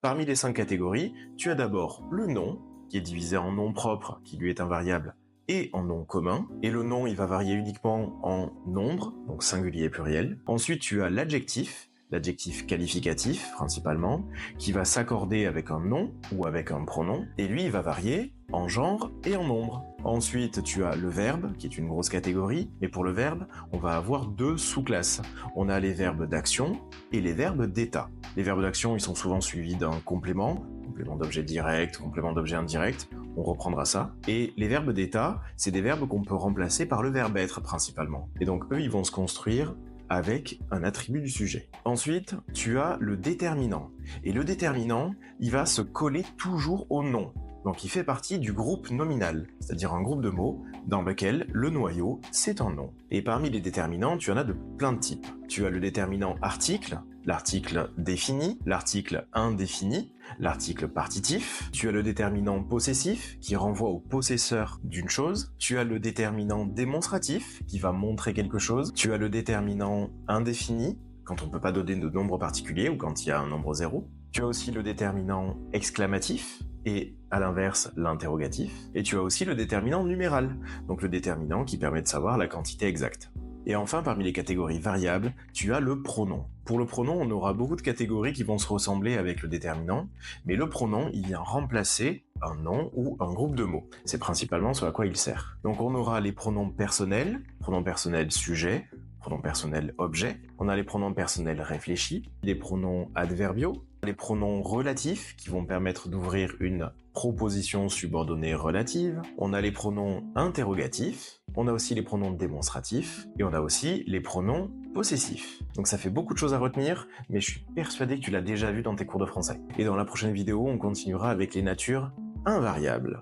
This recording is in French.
Parmi les 5 catégories, tu as d'abord le nom, qui est divisé en nom propre, qui lui est un variable, et en nom commun. Et le nom, il va varier uniquement en nombre, donc singulier et pluriel. Ensuite, tu as l'adjectif qualificatif principalement, qui va s'accorder avec un nom ou avec un pronom, et lui, il va varier en genre et en nombre. Ensuite, tu as le verbe, qui est une grosse catégorie, mais pour le verbe, on va avoir 2 sous-classes. On a les verbes d'action et les verbes d'état. Les verbes d'action, ils sont souvent suivis d'un complément d'objet direct, complément d'objet indirect, on reprendra ça. Et les verbes d'état, c'est des verbes qu'on peut remplacer par le verbe être principalement. Et donc eux, ils vont se construire avec un attribut du sujet. Ensuite, tu as le déterminant. Et le déterminant, il va se coller toujours au nom. Donc il fait partie du groupe nominal, c'est-à-dire un groupe de mots dans lequel le noyau, c'est un nom. Et parmi les déterminants, tu en as de plein de types. Tu as le déterminant article, l'article défini, l'article indéfini, l'article partitif. Tu as le déterminant possessif, qui renvoie au possesseur d'une chose. Tu as le déterminant démonstratif, qui va montrer quelque chose. Tu as le déterminant indéfini, quand on ne peut pas donner de nombre particulier ou quand il y a un nombre zéro. Tu as aussi le déterminant exclamatif, et à l'inverse l'interrogatif. Et tu as aussi le déterminant numéral, donc le déterminant qui permet de savoir la quantité exacte. Et enfin, parmi les catégories variables, tu as le pronom. Pour le pronom, on aura beaucoup de catégories qui vont se ressembler avec le déterminant, mais le pronom, il vient remplacer un nom ou un groupe de mots. C'est principalement ce à quoi il sert. Donc on aura les pronoms personnels sujet, pronom personnel objet, on a les pronoms personnels réfléchis, les pronoms adverbiaux, les pronoms relatifs qui vont permettre d'ouvrir une proposition subordonnée relative, on a les pronoms interrogatifs, on a aussi les pronoms démonstratifs, et on a aussi les pronoms possessifs. Donc ça fait beaucoup de choses à retenir, mais je suis persuadé que tu l'as déjà vu dans tes cours de français. Et dans la prochaine vidéo, on continuera avec les natures invariables.